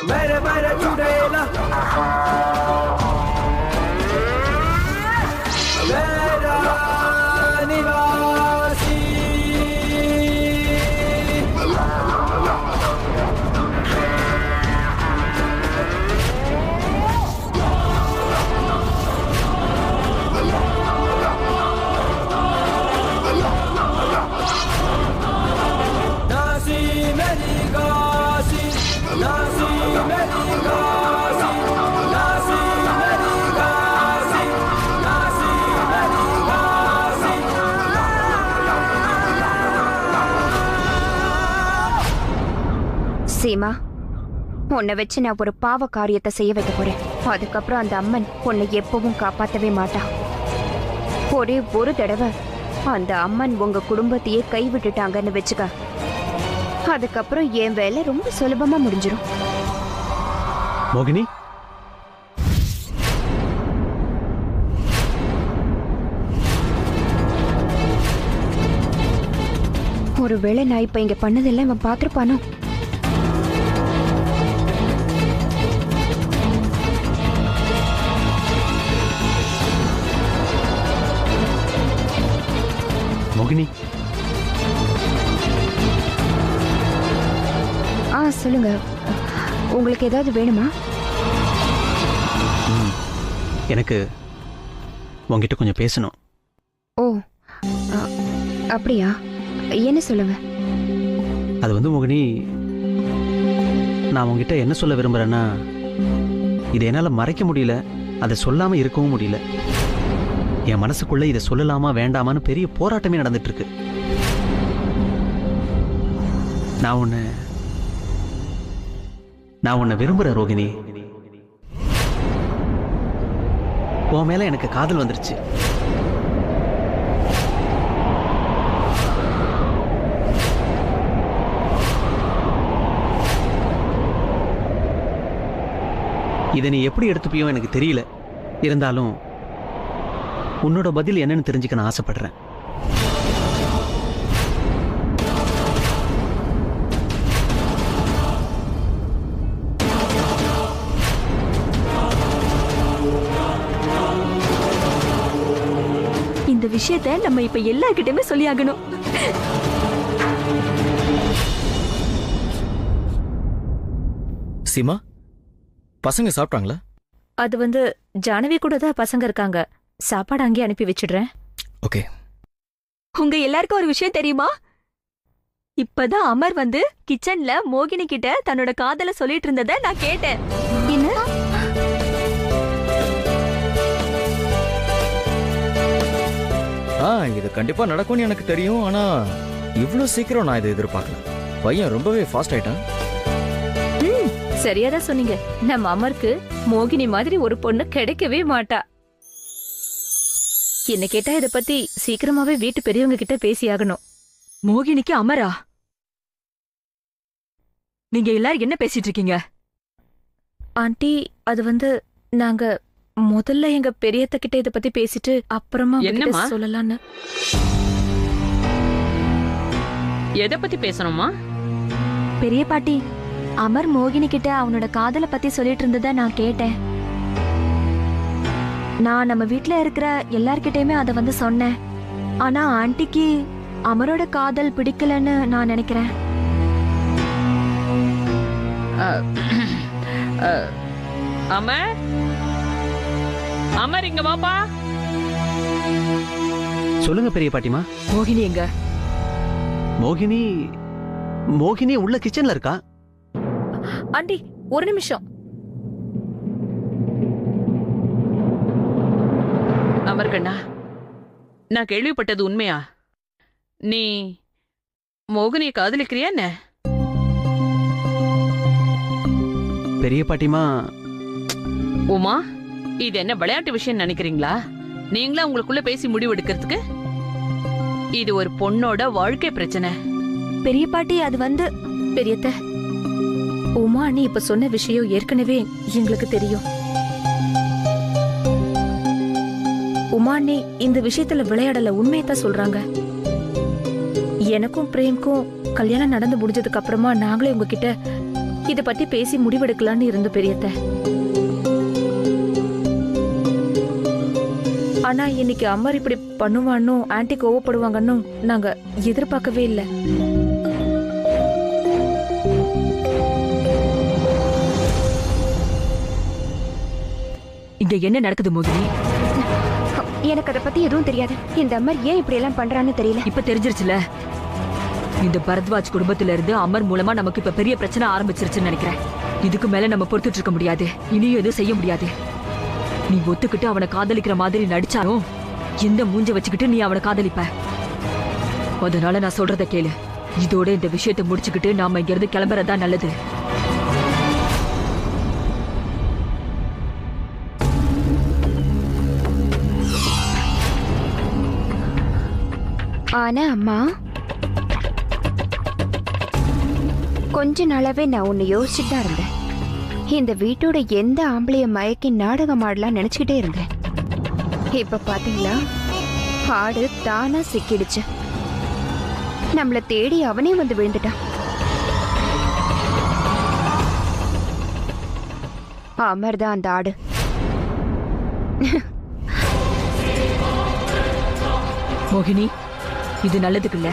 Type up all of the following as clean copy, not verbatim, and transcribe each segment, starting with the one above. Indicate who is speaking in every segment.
Speaker 1: मेरे मेरे चुड़ैला मेरा निवासी नासी मेरी गासी नासी मेरी गासी नासी मेरी गासी नासी मेरी गासी
Speaker 2: சீமா, உன்னை வச்சு நான் ஒரு பாவ காரியத்தை செய்ய வைக்க போறேன். அதுக்கப்புறம் அந்த அம்மன் உன்னை எப்பவும் காப்பாத்தவே மாட்டா. ஒரே ஒரு தடவை அந்த அம்மன் உங்க குடும்பத்தையே கைவிட்டுட்டாங்கன்னு வச்சுக்க, அதுக்கப்புறம் என் வேலை ரொம்ப சுலபமா முடிஞ்சிடும்.
Speaker 3: மோகினி,
Speaker 2: ஒருவேளை நான் இப்ப இங்க பண்ணதெல்லாம் இவன் பாத்திருப்பானோ?
Speaker 3: மோகினி,
Speaker 2: சொல்லுங்க, உங்களுக்கு ஏதாவது வேணுமா?
Speaker 3: எனக்கு உங்ககிட்ட கொஞ்சம் பேசணும்.
Speaker 2: ஓ, அப்படியா? என்ன சொல்லுங்க.
Speaker 3: அது வந்து மோகினி, நான் உங்ககிட்ட என்ன சொல்ல விரும்புறேன்னா, இதை என்னால் மறைக்க முடியல, அதை சொல்லாம இருக்கவும் முடியல. என் மனசுக்குள்ள இதை சொல்லலாமா வேண்டாமான்னு பெரிய போராட்டமே நடந்துட்டு இருக்கு. நான் உன்னை விரும்புறேன் ரோகிணி. உன் மேல எனக்கு காதல் வந்துருச்சு. இதை நீ எப்படி எடுத்துப்பியோ எனக்கு தெரியல. இருந்தாலும் உன்னோட பதில் என்னன்னு தெரிஞ்சுக்க நான் ஆசைப்படுறேன்.
Speaker 4: இந்த விஷயத்தை நம்ம இப்ப எல்லார்கிட்டயுமே சொல்லியாகணும்.
Speaker 5: சீமா, பசங்க சாப்பிட்டாங்களா?
Speaker 4: அது வந்து ஜானவி கூட தான் பசங்க இருக்காங்க. சாப்பாடு அங்கே அனுப்பி வச்சிடுறேன்.
Speaker 5: ஓகே.
Speaker 4: உங்க எல்லாருக்கும் ஒரு விஷயம் தெரியுமா? இப்பதான் அமர் வந்து கிச்சன்ல மோகினி கிட்ட தன்னோட காதல சொல்லிட்டு இருந்ததை நான் கேட்டேன். என்ன?
Speaker 5: இது கண்டிப்பா நடக்கும்னு எனக்கு தெரியும். ஆனா இவ்வளவு சீக்கிரம் நான் இதை எதிர்பார்க்கல. பையன் ரொம்பவே ஃபாஸ்ட் ஆயிட்டான்.
Speaker 4: சரியாதான் சொன்னீங்க. நம்ம அமருக்கு மோகினி மாதிரி ஒரு பொண்ணு கிடைக்கவே மாட்டா. என்ன கேட்டா இத பத்தி சீக்கிரமாவே வீட்டு பெரியவங்க கிட்ட பேசியாகணும்.
Speaker 6: மோகினிக்கு அமரா? நீங்க எல்லாரும் என்ன பேசிட்டு இருக்கீங்க?
Speaker 4: ஆண்டி, அது வந்து நாங்க முதல்ல எங்க பெரியத்த கிட்ட இத பத்தி பேசிட்டு அப்புறமா
Speaker 7: என்னம்மா
Speaker 4: சொல்லலான்னு.
Speaker 7: எதை பத்தி பேசணுமா?
Speaker 4: பெரிய பாட்டி, அமர் மோகினி கிட்ட அவனோட காதலை பத்தி சொல்லிட்டு இருந்ததை நான் கேட்டேன். நான் நம்ம வீட்ல இருக்கிற எல்லார்கிட்டயுமே அதை வந்து சொன்னேன். ஆனா ஆண்டிக்கு அமரோட காதல் பிடிக்கலன்னு நான் நினைக்கிறேன்.
Speaker 7: அமர், அமர் இங்க வாப்பா.
Speaker 3: சொல்லுங்க பெரிய பாட்டிமா.
Speaker 6: மோகினி எங்க?
Speaker 3: மோகினி உள்ள கிச்சன்ல இருக்கா.
Speaker 4: ஆண்டி, ஒரு நிமிஷம்.
Speaker 7: அமர்கண்ணா, நான் கேள்விப்பட்டது உண்மையா? நீ மோகினியை காதலிக்கிறியா என்ன?
Speaker 3: பெரிய பாட்டிமா,
Speaker 7: உமா, இது என்ன விளையாட்டு விஷயம் நினைக்கிறீங்களா? நீங்களா உங்களுக்குள்ள பேசி முடிவெடுக்கிறதுக்கு? இது ஒரு பொண்ணோட வாழ்க்கை பிரச்சனை.
Speaker 4: பெரிய பாட்டி, அது வந்து பெரியத்த, உமா அண்ணி இப்ப சொன்ன விஷயம் ஏற்கனவே எங்களுக்கு தெரியும். உமா அண்ணி இந்த விஷயத்துல விளையாடல, உண்மையத்தான் சொல்றாங்க. எனக்கும் பிரேம்க்கும் கல்யாணம் நடந்து முடிஞ்சதுக்கு அப்புறமா நாங்களே உங்ககிட்ட
Speaker 8: இத பத்தி பேசி முடிவெடுக்கலான்னு இருந்த பெரியத்த. ஆனா இன்னைக்கு அம்மா இப்படி பண்ணுவான்னு ஆன்ட்டி கோவப்படுவாங்கன்னு நாங்க எதிர்பார்க்கவே இல்லை.
Speaker 6: இங்க என்ன நடக்குது மோகினி?
Speaker 2: எனக்கு அதை பத்தி எதுவும் தெரியாது. இந்த அமர் ஏன் இப்படி எல்லாம் பண்றான்னு தெரியல.
Speaker 6: இப்ப தெரிஞ்சிருச்சுல. இந்த பரத்வாஜ் குடும்பத்துல இருந்து அமர் மூலமா நமக்கு இப்ப பெரிய பிரச்சனை ஆரம்பிச்சிருச்சுன்னு நினைக்கிறேன். இதுக்கு மேல நம்ம பொறுத்துட்டு இருக்க முடியாது. இனியும் எதுவும் செய்ய முடியாது. நீ ஒத்துக்கிட்டு அவனை காதலிக்கிற மாதிரி நடிச்சாலும் எந்த மூஞ்ச வச்சுக்கிட்டு நீ அவனை காதலிப்ப. அதனால நான் சொல்றத கேளு. இதோட இந்த விஷயத்தை முடிச்சுக்கிட்டு நாம இங்க இருந்து கிளம்புறதா நல்லது.
Speaker 2: ஆனா அம்மா, கொஞ்ச நாளாவே நான் உன்னை யோசிச்சுட்டு தான் இருந்தேன். இந்த வீட்டோட எந்த ஆம்பளைய மயக்கி நாடகம் ஆடலாம் நினைச்சுக்கிட்டே இருந்தேன். இப்ப பாத்தீங்களா, ஆடு தானா சிக்கிடுச்சு. நம்மள தேடி அவனே வந்து விழுந்துட்டான். அமர் தான் அந்த ஆடு.
Speaker 6: மோகினி, இது நல்லதுக்கு இல்ல.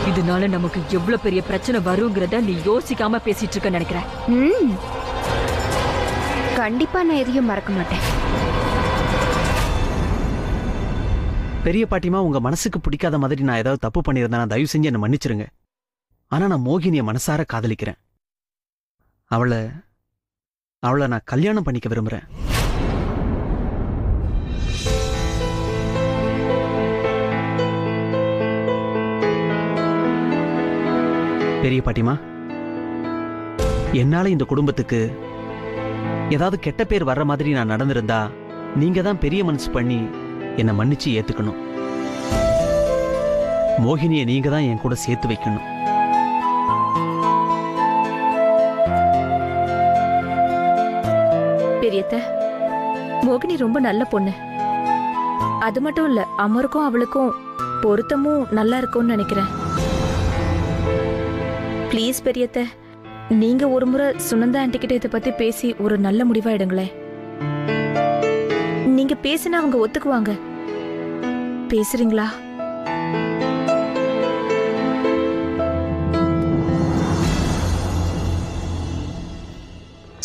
Speaker 6: இதனால நமக்கு எவ்வளவு பெரிய பிரச்சனை வருங்கிறத நீ யோசிக்காம பேசிட்டு இருக்க நினைக்கிறேன்.
Speaker 2: கண்டிப்பா நான் எதையும் மறக்க மாட்டேன்.
Speaker 3: பெரிய பாட்டிமா, உங்க மனசுக்கு பிடிக்காத மாதிரி நான் ஏதாவது தப்பு பண்ணியிருந்தேன், தயவு செஞ்சு என்னை மன்னிச்சிருங்க. ஆனா நான் மோகினியை மனசார காதலிக்கிறேன். அவளை நான் கல்யாணம் பண்ணிக்க விரும்புறேன். பெரிய பாட்டிமா, என்னால இந்த குடும்பத்துக்கு ஏதாவது கெட்ட பேர் வர்ற மாதிரி நான் நடந்திருந்தா நீங்க தான் பெரிய மனசு பண்ணி என்னை மன்னிச்சு ஏத்துக்கணும். மோகினியை நீங்க தான் என் கூட சேர்த்து வைக்கணும்.
Speaker 8: பெரியத்த, மோகினி ரொம்ப நல்ல பொண்ணு. அது மட்டும் இல்ல, அமருக்கும் அவளுக்கும் பொருத்தமும் நல்லா இருக்கும்னு நினைக்கிறேன். ப்ளீஸ் பெரியத்த, நீங்க ஒரு முறை சுனந்தா ஆன்ட்டி கிட்ட இதை பத்தி பேசி ஒரு நல்ல முடிவா எடுங்களேன். நீங்க பேசினா அவங்க ஒத்துக்குவாங்க. பேசுறீங்களா?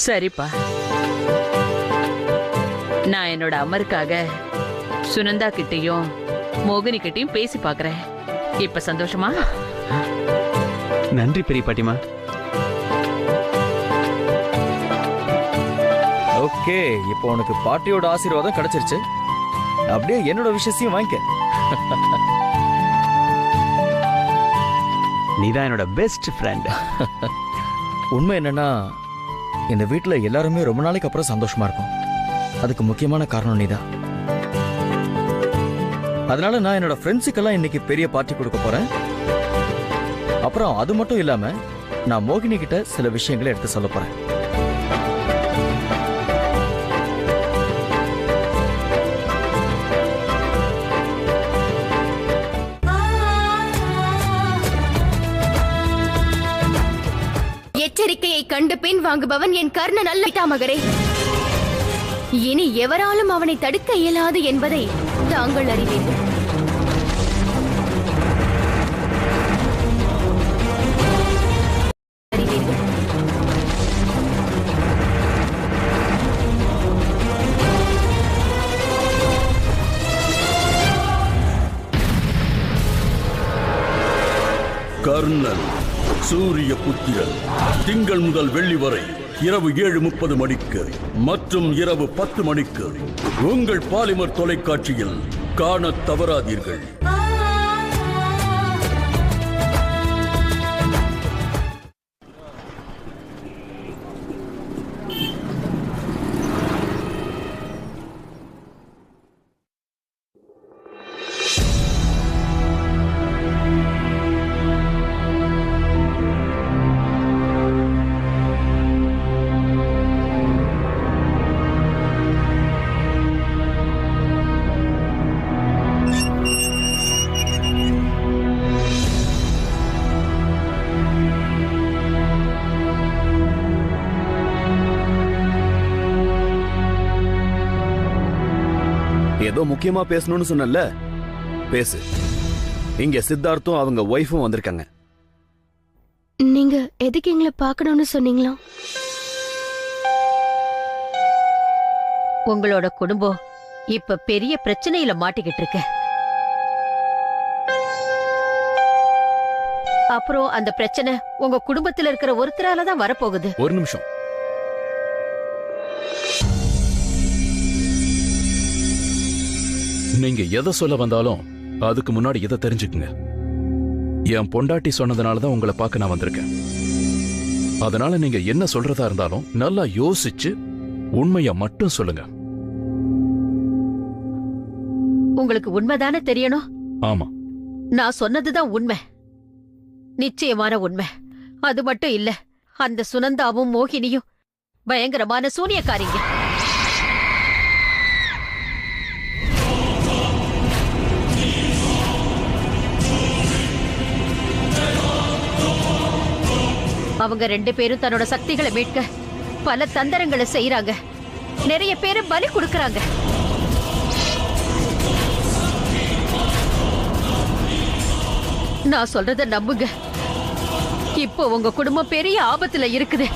Speaker 7: சரிப்பா, நான் என்னோட அமருக்காக சுனந்தா கிட்டையும் மோகினி கிட்டையும் பேசி பாக்குறேன். இப்ப சந்தோஷமா?
Speaker 3: நன்றி பெரிய பாட்டிமா.
Speaker 5: ஓகே, இப்போ உனக்கு பாட்டியோட ஆசீர்வாதம் கிடைச்சிருச்சு. அப்படியே என்னோட விஷயத்தையும் வாங்கிக்க.
Speaker 3: நீதான் என்னோட பெஸ்ட் ஃப்ரெண்ட்.
Speaker 5: உண்மை என்னன்னா, இந்த வீட்டில் எல்லாருமே ரொம்ப நாளைக்கு அப்புறம் சந்தோஷமா இருக்கும். அதுக்கு முக்கியமான காரணம் நீதான். அதனால நான் என்னோட ஃப்ரெண்ட்ஸுக்கெல்லாம் இன்னைக்கு பெரிய பார்ட்டி கொடுக்க போறேன். அப்புறம் அது மட்டும் இல்லாம நான் மோகினி கிட்ட சில விஷயங்களை எடுத்து சொல்ல போறேன்.
Speaker 9: எச்சரிக்கையை கண்டு பின் வாங்குபவன் என் கர்ணன் அல்ல மகரே. இனி எவராலும் அவனை தடுக்க இயலாது என்பதை தாங்கள் அறிவீர்கள்.
Speaker 10: கர்ணன், சூரிய புத்திரன், திங்கள் முதல் வெள்ளி வரை இரவு 7:30 மணிக்கு மற்றும் இரவு 10 மணிக்கு உங்கள் பாலிமர் தொலைக்காட்சியில் காணத் தவறாதீர்கள்.
Speaker 11: ஏதோ முக்கியமா பேசணும்னு சொன்னல, பேசு. இங்க சித்தார்த்தும் அவங்க ஒய்ஃபும் வந்திருக்காங்க.
Speaker 9: நீங்க எதுக்கு எங்களை பார்க்கணும்னு சொன்னீங்களா?
Speaker 12: உங்களோட குடும்பம் இப்ப பெரிய பிரச்சனையில மாட்டிக்கிட்டு இருக்கு. அப்புறம் அந்த பிரச்சனை உங்க குடும்பத்துல இருக்கிற ஒருத்தரால தான் வரப்போகுது.
Speaker 11: ஒரு நிமிஷம்.
Speaker 13: நீங்க எதை சொல்ல வந்தாலும் அதுக்கு முன்னாடி இதை தெரிஞ்சுக்குங்க. என் பொண்டாட்டி சொன்னதுனாலதான் உங்களை பார்க்க நான் வந்திருக்கேன். அதனால நீங்க என்ன சொல்றதா இருந்தாலும் நல்லா யோசிச்சு உண்மைய மட்டும் சொல்லுங்க.
Speaker 12: உங்களுக்கு உண்மைதானே தெரியணும்?
Speaker 13: ஆமா,
Speaker 12: நான் சொன்னதுதான் உண்மை, நிச்சயமான உண்மை. அது மட்டும் இல்ல, அந்த சுனந்தாவும் மோகினியும் பயங்கரமான சூனியக்காரிங்க. அவங்க 2 பேரும் தன்னோட சக்திகளை மீட்க பல தந்திரங்களை செய்யறாங்க. நிறைய பேரு பலி கொடுக்கறாங்க. நான் சொல்றத நம்புங்க. இப்போ உங்க குடும்பம் பெரிய ஆபத்துல இருக்குது.